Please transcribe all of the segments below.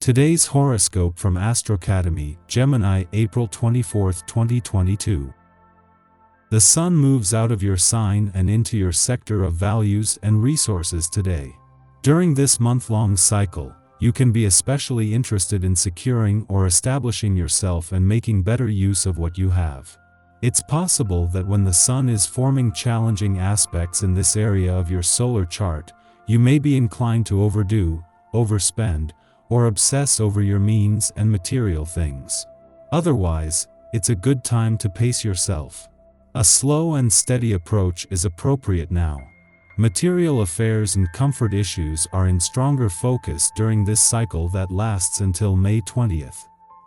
Today's horoscope from Astrocademy, Gemini, April 24, 2022. The sun moves out of your sign and into your sector of values and resources today. During this month-long cycle, you can be especially interested in securing or establishing yourself and making better use of what you have. It's possible that when the sun is forming challenging aspects in this area of your solar chart, you may be inclined to overdo, overspend, or obsess over your means and material things. Otherwise, it's a good time to pace yourself. A slow and steady approach is appropriate now. Material affairs and comfort issues are in stronger focus during this cycle that lasts until May 20th.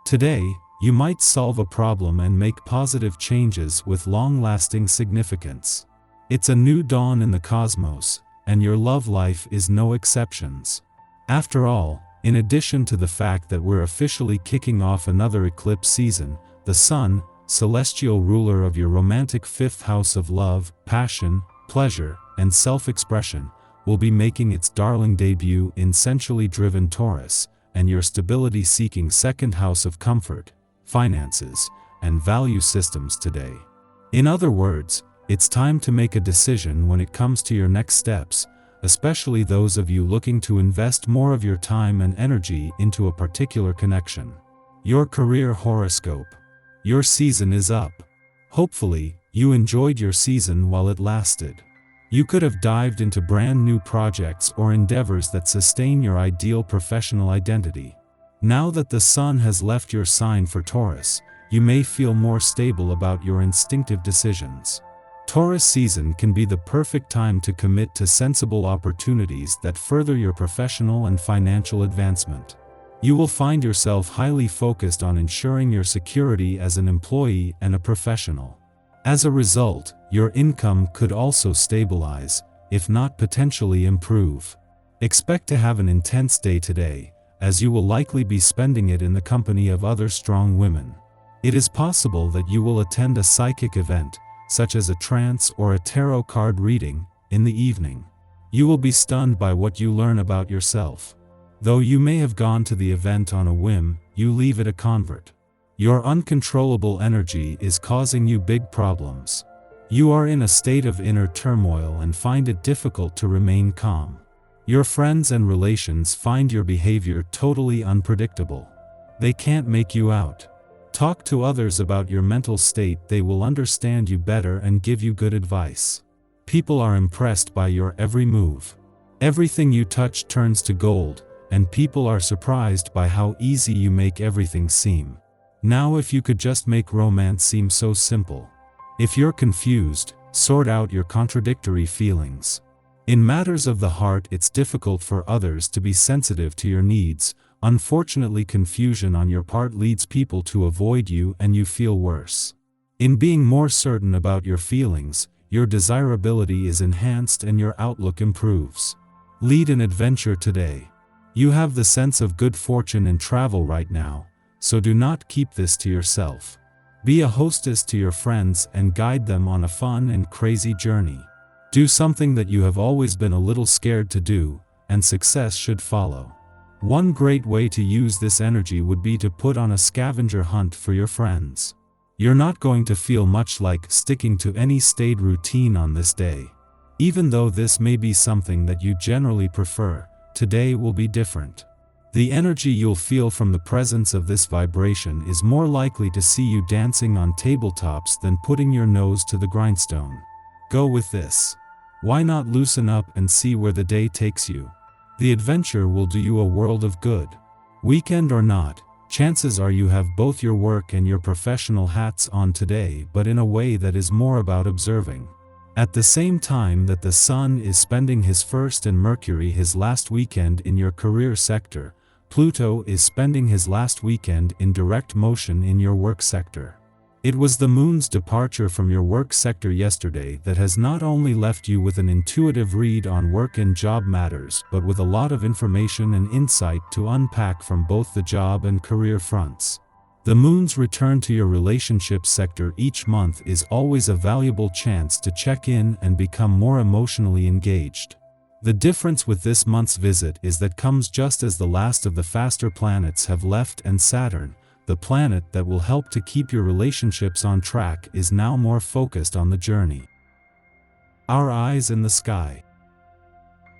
Today, you might solve a problem and make positive changes with long-lasting significance. It's a new dawn in the cosmos, and your love life is no exceptions. After all, in addition to the fact that we're officially kicking off another eclipse season, the sun, celestial ruler of your romantic fifth house of love, passion, pleasure, and self-expression, will be making its darling debut in sensually driven Taurus, and your stability-seeking second house of comfort, finances, and value systems today. In other words, it's time to make a decision when it comes to your next steps, especially those of you looking to invest more of your time and energy into a particular connection. Your career horoscope. Your season is up. Hopefully, you enjoyed your season while it lasted. You could have dived into brand new projects or endeavors that sustain your ideal professional identity. Now that the sun has left your sign for Taurus, you may feel more stable about your instinctive decisions. Taurus season can be the perfect time to commit to sensible opportunities that further your professional and financial advancement. You will find yourself highly focused on ensuring your security as an employee and a professional. As a result, your income could also stabilize, if not potentially improve. Expect to have an intense day today, as you will likely be spending it in the company of other strong women. It is possible that you will attend a psychic event, such as a trance or a tarot card reading, in the evening. You will be stunned by what you learn about yourself. Though you may have gone to the event on a whim, you leave it a convert. Your uncontrollable energy is causing you big problems. You are in a state of inner turmoil and find it difficult to remain calm. Your friends and relations find your behavior totally unpredictable. They can't make you out. Talk to others about your mental state. They will understand you better and give you good advice. People are impressed by your every move. Everything you touch turns to gold, and people are surprised by how easy you make everything seem. Now if you could just make romance seem so simple. If you're confused, sort out your contradictory feelings. In matters of the heart, it's difficult for others to be sensitive to your needs. Unfortunately, confusion on your part leads people to avoid you and you feel worse. In being more certain about your feelings, your desirability is enhanced and your outlook improves. Lead an adventure today. You have the sense of good fortune in travel right now, so do not keep this to yourself. Be a hostess to your friends and guide them on a fun and crazy journey. Do something that you have always been a little scared to do, and success should follow. One great way to use this energy would be to put on a scavenger hunt for your friends. You're not going to feel much like sticking to any staid routine on this day. Even though this may be something that you generally prefer, today will be different. The energy you'll feel from the presence of this vibration is more likely to see you dancing on tabletops than putting your nose to the grindstone. Go with this. Why not loosen up and see where the day takes you? The adventure will do you a world of good. Weekend or not, chances are you have both your work and your professional hats on today, but in a way that is more about observing. At the same time that the sun is spending his first and Mercury his last weekend in your career sector, Pluto is spending his last weekend in direct motion in your work sector. It was the moon's departure from your work sector yesterday that has not only left you with an intuitive read on work and job matters, but with a lot of information and insight to unpack from both the job and career fronts. The moon's return to your relationship sector each month is always a valuable chance to check in and become more emotionally engaged. The difference with this month's visit is that comes just as the last of the faster planets have left, and Saturn, the planet that will help to keep your relationships on track, is now more focused on the journey. Our eyes in the sky.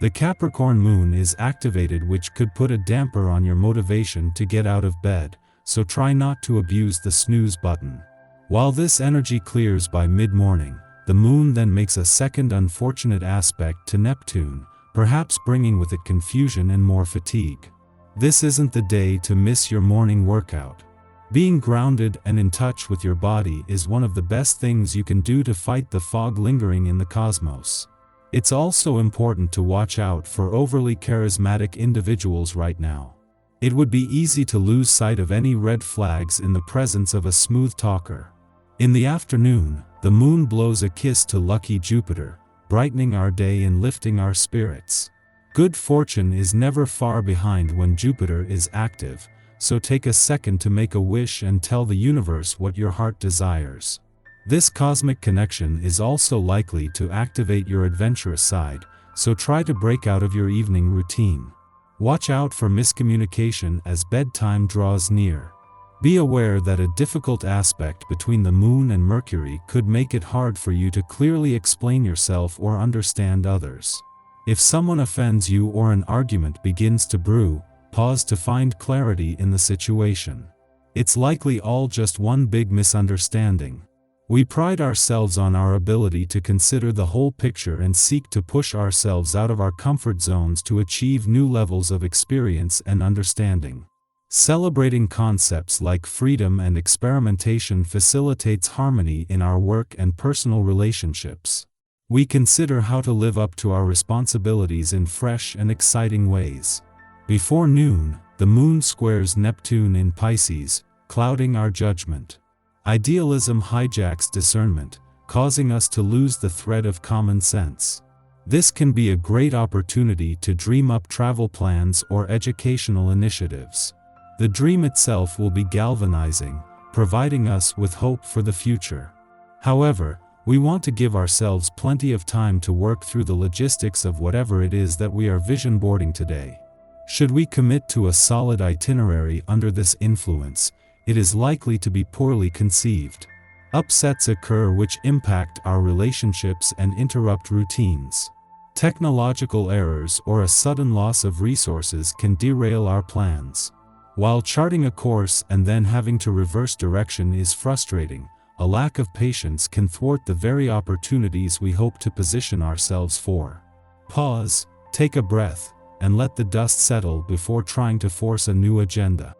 The Capricorn moon is activated, which could put a damper on your motivation to get out of bed, so try not to abuse the snooze button. While this energy clears by mid-morning, the moon then makes a second unfortunate aspect to Neptune, perhaps bringing with it confusion and more fatigue. This isn't the day to miss your morning workout. Being grounded and in touch with your body is one of the best things you can do to fight the fog lingering in the cosmos. It's also important to watch out for overly charismatic individuals right now. It would be easy to lose sight of any red flags in the presence of a smooth talker. In the afternoon, the moon blows a kiss to lucky Jupiter, brightening our day and lifting our spirits. Good fortune is never far behind when Jupiter is active, so take a second to make a wish and tell the universe what your heart desires. This cosmic connection is also likely to activate your adventurous side, so try to break out of your evening routine. Watch out for miscommunication as bedtime draws near. Be aware that a difficult aspect between the moon and Mercury could make it hard for you to clearly explain yourself or understand others. If someone offends you or an argument begins to brew, pause to find clarity in the situation. It's likely all just one big misunderstanding. We pride ourselves on our ability to consider the whole picture and seek to push ourselves out of our comfort zones to achieve new levels of experience and understanding. Celebrating concepts like freedom and experimentation facilitates harmony in our work and personal relationships. We consider how to live up to our responsibilities in fresh and exciting ways. Before noon, the moon squares Neptune in Pisces, clouding our judgment. Idealism hijacks discernment, causing us to lose the thread of common sense. This can be a great opportunity to dream up travel plans or educational initiatives. The dream itself will be galvanizing, providing us with hope for the future. However, we want to give ourselves plenty of time to work through the logistics of whatever it is that we are vision boarding today. Should we commit to a solid itinerary under this influence, it is likely to be poorly conceived. Upsets occur which impact our relationships and interrupt routines. Technological errors or a sudden loss of resources can derail our plans. While charting a course and then having to reverse direction is frustrating, a lack of patience can thwart the very opportunities we hope to position ourselves for. Pause, take a breath, and let the dust settle before trying to force a new agenda.